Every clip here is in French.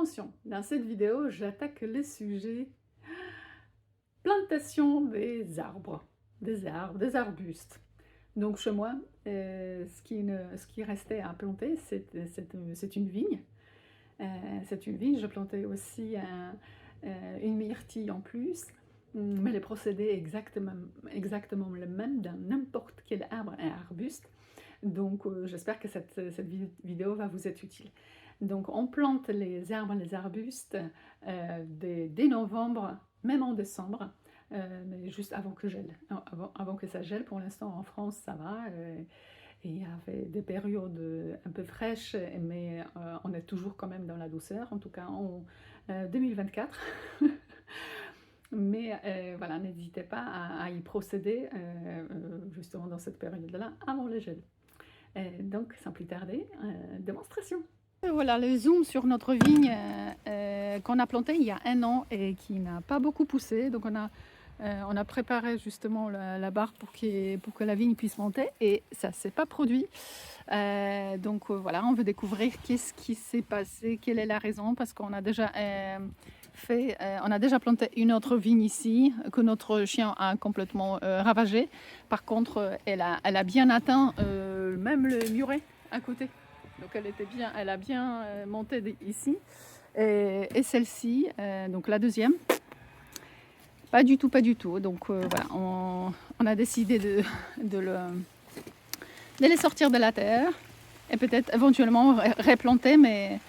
Attention, dans cette vidéo, j'attaque le sujet plantation des arbres, des arbustes. Donc chez moi, ce qui restait à planter, c'est une vigne. C'est une vigne, je plantais aussi une myrtille en plus, mais les procédés exactement le même dans n'importe quel arbre et arbuste. Donc j'espère que cette vidéo va vous être utile. Donc on plante les arbres et les arbustes dès novembre, même en décembre, mais juste avant que gèle, avant que ça gèle. Pour l'instant en France ça va, et il y avait des périodes un peu fraîches, mais on est toujours quand même dans la douceur, en tout cas en 2024. Mais voilà, n'hésitez pas à y procéder justement dans cette période-là, avant le gel. Donc, sans plus tarder, démonstration. Voilà le zoom sur notre vigne qu'on a plantée il y a 1 an et qui n'a pas beaucoup poussé. Donc on a préparé justement la barre pour que la vigne puisse monter, et ça ne s'est pas produit. Donc voilà, on veut découvrir qu'est-ce qui s'est passé, quelle est la raison, parce qu'on a déjà on a déjà planté une autre vigne ici que notre chien a complètement ravagée. Par contre, elle a bien atteint même le muret à côté. Donc elle a bien monté ici. Et celle-ci, donc la deuxième, pas du tout. Donc voilà, on a décidé de les sortir de la terre et peut-être éventuellement replanter, mais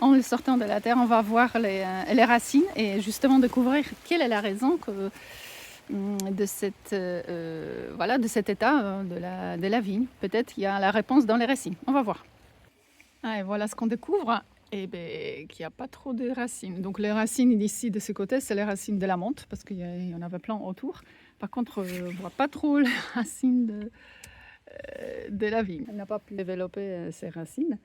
en les sortant de la terre, on va voir les racines et justement découvrir quelle est la raison de cet état de la vigne. Peut-être il y a la réponse dans les racines. On va voir. Ah, et voilà ce qu'on découvre, et qu'il n'y a pas trop de racines. Donc les racines d'ici, de ce côté, c'est les racines de la menthe, parce qu'il y en avait plein autour. Par contre, on ne voit pas trop les racines de la vigne. Elle n'a pas pu développer ses racines.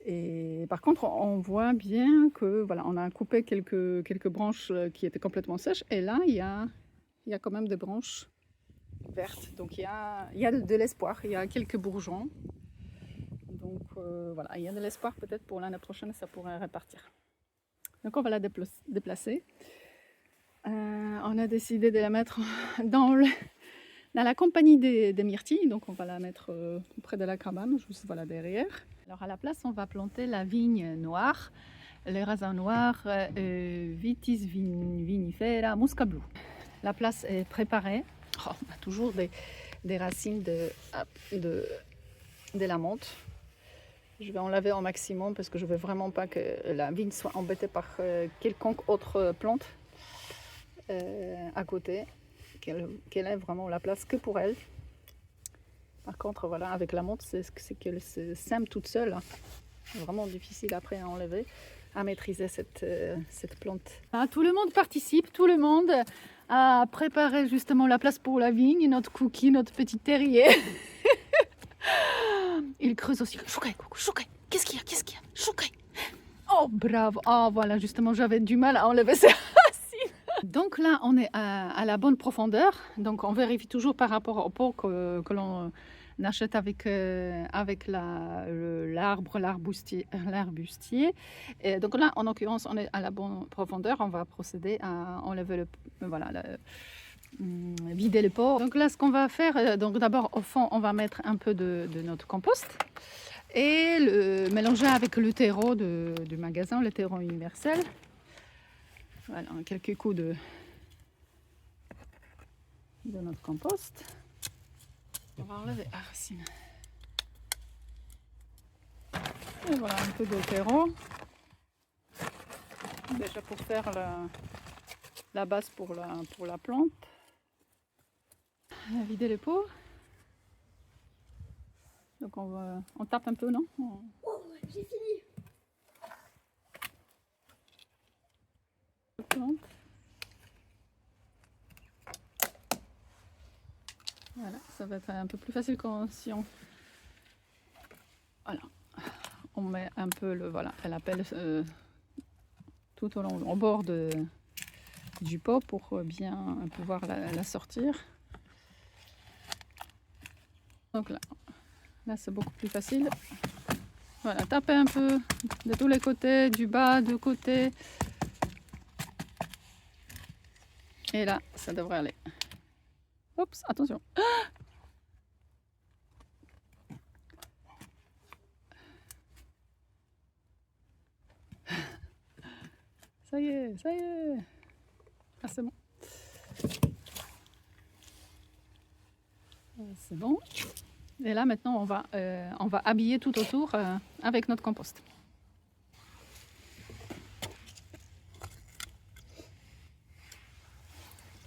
Et par contre, on voit bien que voilà, on a coupé quelques branches qui étaient complètement sèches. Et là, il y a quand même des branches vertes. Donc il y a de l'espoir. Il y a quelques bourgeons. Donc voilà, il y a de l'espoir, peut-être pour l'année prochaine, ça pourrait repartir. Donc on va la déplacer. On a décidé de la mettre dans la compagnie des myrtilles. Donc on va la mettre près de la cabane, juste voilà derrière. Alors à la place, on va planter la vigne noire, le raisin noir, Vitis vinifera muscablu. La place est préparée. Oh, on a toujours des racines de la menthe. Je vais enlever au maximum parce que je ne veux vraiment pas que la vigne soit embêtée par quelconque autre plante à côté, qu'elle ait vraiment la place que pour elle. Par contre, voilà, avec la menthe, c'est qu'elle se sème toute seule. C'est vraiment difficile après à enlever, à maîtriser cette plante. Ah, tout le monde participe, tout le monde a préparé justement la place pour la vigne, notre cookie, notre petit terrier. Il creuse aussi. Choukai, coucou, choukai. Qu'est-ce qu'il y a Choukai. Oh, bravo. Oh, voilà, justement, j'avais du mal à enlever ces racines. Donc là, on est à la bonne profondeur. Donc, on vérifie toujours par rapport au pot que l'on achète avec l'arbustier. Et donc là, en l'occurrence, on est à la bonne profondeur. On va procéder à enlever vider le pot. Donc là, ce qu'on va faire, donc d'abord au fond, on va mettre un peu de notre compost et le mélanger avec le terreau du magasin, le terreau universel. Voilà, quelques coups de notre compost. On va enlever la racine. Et voilà, un peu de terreau. Déjà pour faire la base pour la plante. Vider le pot. Donc on tape un peu, non? Oh, j'ai fini. Plante. Voilà, ça va être un peu plus facile si on... Voilà, on met un peu elle appelle tout au long, au bord du pot pour bien pouvoir la sortir. Donc là c'est beaucoup plus facile. Voilà, tapez un peu de tous les côtés, du bas, de côté. Et là, ça devrait aller. Oups, attention. Ça y est, ça y est. Ah, c'est bon. C'est bon. Et là, maintenant, on va habiller tout autour avec notre compost.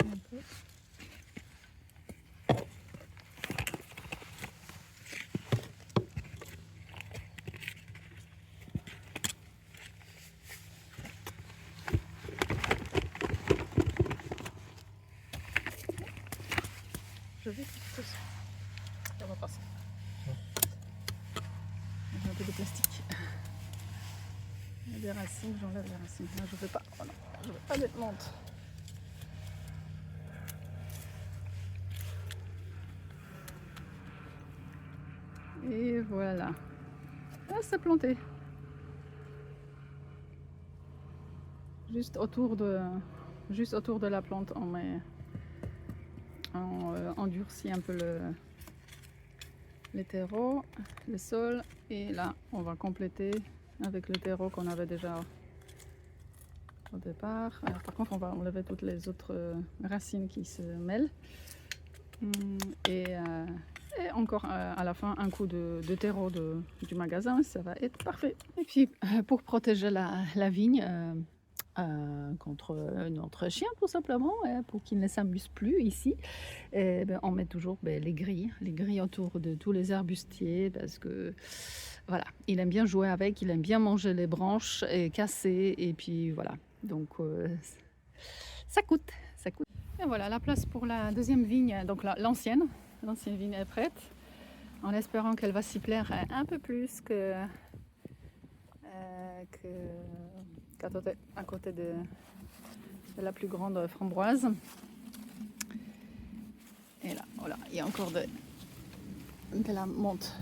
Un peu. Je vais tout ça. Ça va passer. J'ai un peu de plastique. Il y a des racines, j'enlève les racines. Non, je ne veux pas. Oh non, je ne veux pas d'être monte. Et voilà. Là, c'est planté. Juste autour de la plante, on endurcit un peu les terreaux, le sol. Et là, on va compléter avec le terreau qu'on avait déjà au départ. Par contre, on va enlever toutes les autres racines qui se mêlent. Et encore à la fin un coup de terreau du magasin, ça va être parfait. Et puis pour protéger la vigne contre notre chien tout simplement, pour qu'il ne s'amuse plus ici, on met toujours les grilles autour de tous les arbustiers, parce que voilà, il aime bien jouer avec, il aime bien manger les branches et casser, et puis voilà, donc ça coûte. Et voilà, la place pour la deuxième vigne, donc l'ancienne vigne est prête, en espérant qu'elle va s'y plaire un peu plus à côté de la plus grande framboise. Et là, voilà, il y a encore de la menthe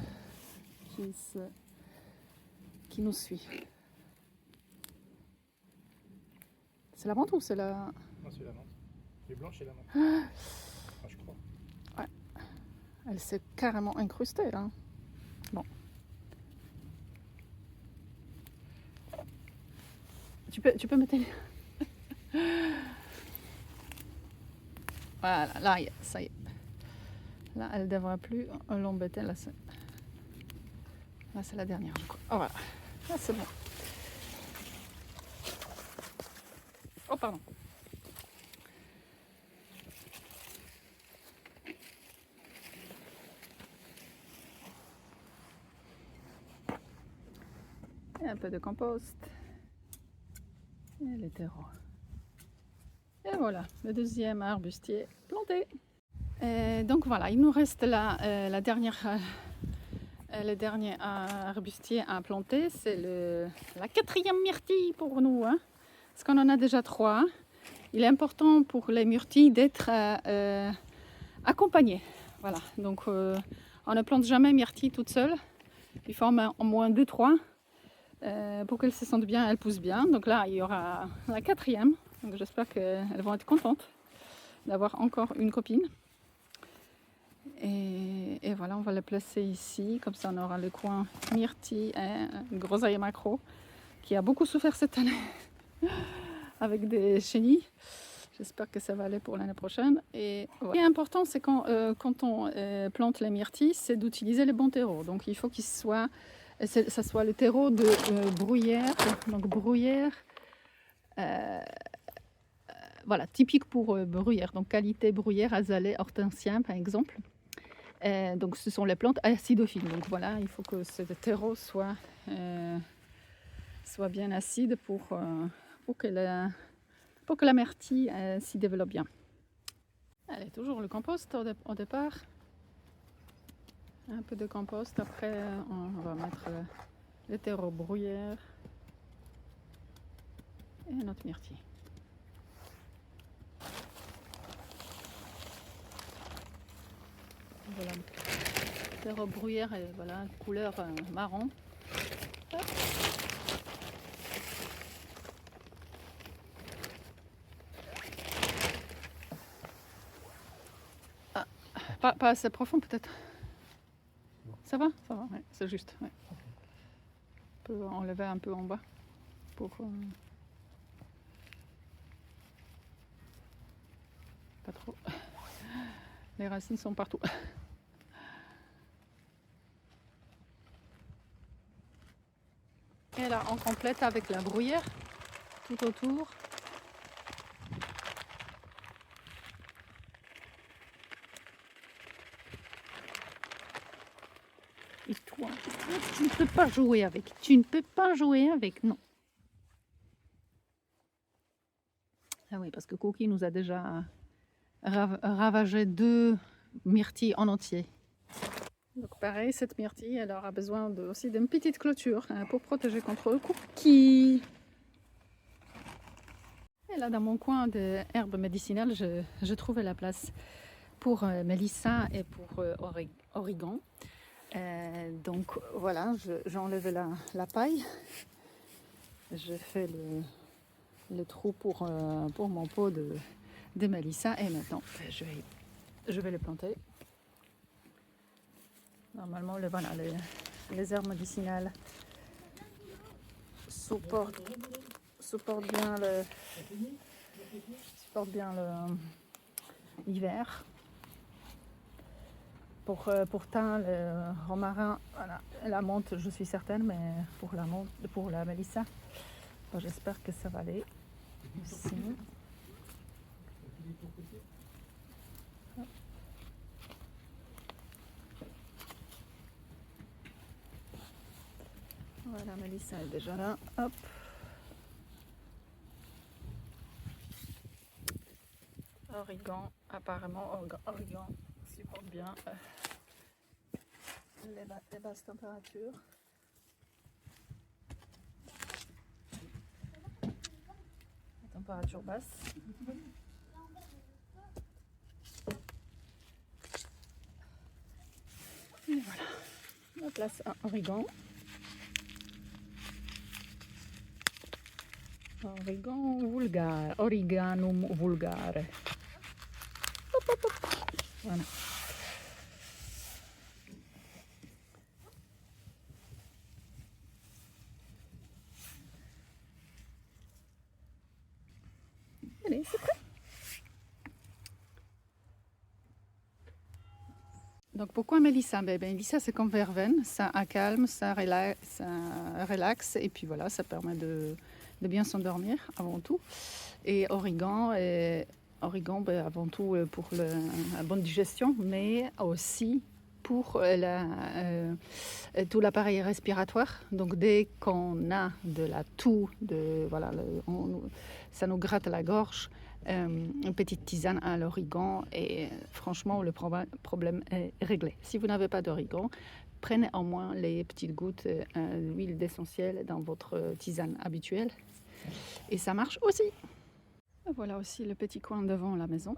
qui nous suit. C'est la menthe ou c'est la... Non, c'est la menthe. Les blanches et la menthe. Enfin, je crois. Ouais. Elle s'est carrément incrustée là. Bon. Tu peux mettre... Voilà, là, ça y est. Là, elle ne devrait plus l'embêter. Là, c'est la dernière, je crois. Oh, voilà. Là, c'est bon. Oh, pardon. Et un peu de compost. Et les terreaux. Et voilà, le deuxième arbustier planté. Et donc voilà, il nous reste là le dernier arbustier à planter. C'est la quatrième myrtille pour nous, hein, parce qu'on en a déjà 3. Il est important pour les myrtilles d'être accompagnées. Voilà, donc on ne plante jamais myrtille toute seule. Il faut au moins 2-3 pour qu'elles se sentent bien, elles poussent bien. Donc là, il y aura la 4e. Donc j'espère qu'elles vont être contentes d'avoir encore une copine. Et voilà, on va les placer ici. Comme ça, on aura le coin myrtille et groseille macro qui a beaucoup souffert cette année avec des chenilles. J'espère que ça va aller pour l'année prochaine. Et voilà. Ce qui est important, c'est quand on plante les myrtilles, c'est d'utiliser les bons terreaux. Donc il faut que ça soit le terreau de bruyère. Donc bruyère, voilà, typique pour bruyère. Donc qualité bruyère, azalée, hortensien par exemple. Donc ce sont les plantes acidophiles. Donc voilà, il faut que ce terreau soit bien acide pour que la myrtille s'y développe bien. Allez, toujours le compost au départ. Un peu de compost. Après, on va mettre le terreau bruyère et notre myrtille. Voilà. Le terreau bruyère est voilà, couleur marron. Ah, pas assez profond peut-être. Ça va, ouais, c'est juste. Ouais. On peut enlever un peu en bas pour pas trop. Les racines sont partout. Et là, on complète avec la bruyère tout autour. Et toi, tu ne peux pas jouer avec. Tu ne peux pas jouer avec, non. Ah oui, parce que Cookie nous a déjà ravagé 2 myrtilles en entier. Donc pareil, cette myrtille, elle aura besoin aussi d'une petite clôture pour protéger contre le Cookie. Et là, dans mon coin d'herbes médicinales, je trouvais la place pour Mélissa et pour Origan. Donc voilà, j'ai enlevé la paille. Je fais le trou pour mon pot de Mélissa. Et maintenant, je vais les planter. Normalement, voilà, les herbes médicinales supportent bien l'hiver. Pour thym, le romarin, voilà, la menthe, je suis certaine, mais pour la mélissa, j'espère que ça va aller aussi. Voilà, Mélissa est déjà là. Hop. Origan, apparemment, Origan supporte bien les basses températures. La température basse. Et voilà, la place à Origan. Origanum vulgare. Hop, hop, hop. Voilà. Allez, c'est prêt. Donc pourquoi Mélissa? Mélissa, c'est comme verveine, ça accalme, ça relaxe et puis voilà, ça permet de bien s'endormir avant tout. Et Origan, avant tout pour la bonne digestion, mais aussi pour tout l'appareil respiratoire. Donc dès qu'on a de la toux, ça nous gratte la gorge, une petite tisane à l'origan et franchement le problème est réglé. Si vous n'avez pas d'origan, prenez au moins les petites gouttes d'huile d'essentiel dans votre tisane habituelle et ça marche aussi. Voilà aussi le petit coin devant la maison.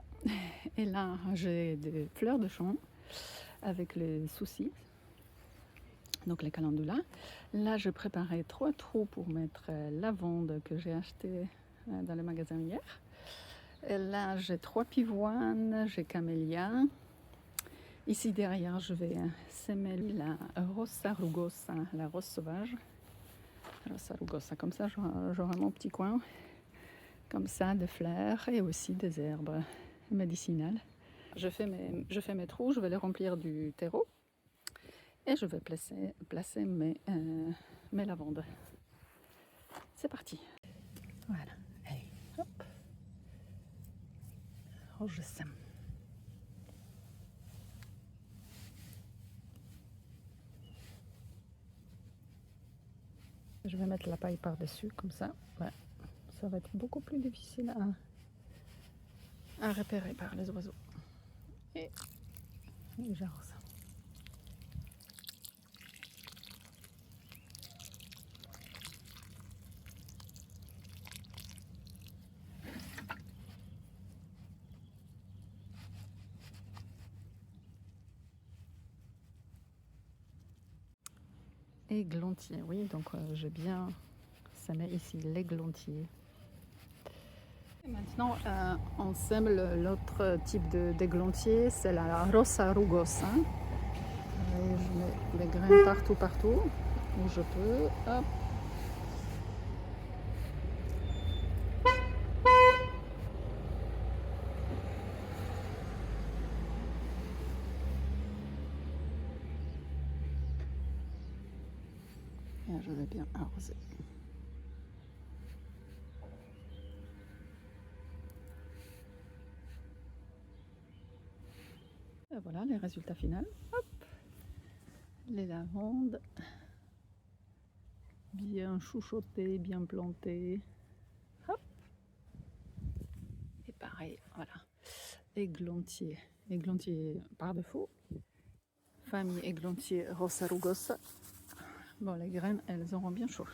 Et là, j'ai des fleurs de champ avec les soucis, donc les calendulas. Là, je préparais 3 trous pour mettre lavande que j'ai acheté dans le magasin hier. Et là, j'ai 3 pivoines, j'ai camélia. Ici derrière, je vais semer la rosa rugosa, la rose sauvage. Rosa rugosa, comme ça, j'aurai mon petit coin. Comme ça, de fleurs et aussi des herbes médicinales. Je fais mes trous, je vais les remplir du terreau et je vais placer mes lavandes. C'est parti. Voilà. Allez, hop. Oh, je sème. Je vais mettre la paille par-dessus, comme ça. Ouais. Ça va être beaucoup plus difficile à repérer par les oiseaux. Et j'arrose. églantier, oui, donc j'ai bien semé ici l'églantier. Et maintenant, on sème l'autre type d'églantier, c'est la Rosa rugosa. Et je mets les graines partout où je peux. Hop. Et je vais bien arroser. Et voilà les résultats finaux. Hop. Les lavandes bien chouchottées, bien plantées. Hop. Et pareil, voilà. Églantier. Églantier par défaut. Famille églantier Rosa rugosa. Bon, les graines, elles auront bien chaud.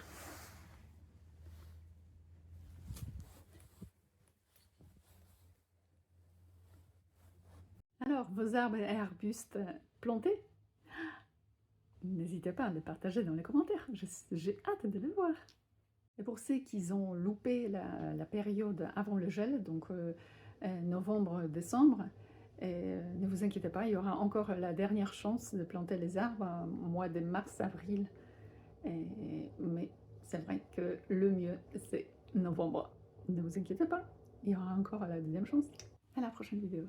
Alors, vos arbres et arbustes plantés, n'hésitez pas à les partager dans les commentaires. J'ai hâte de les voir. Et pour ceux qui ont loupé la période avant le gel, donc novembre-décembre, ne vous inquiétez pas, il y aura encore la dernière chance de planter les arbres au mois de mars-avril. Mais c'est vrai que le mieux, c'est novembre. Ne vous inquiétez pas, il y aura encore la deuxième chance. À la prochaine vidéo.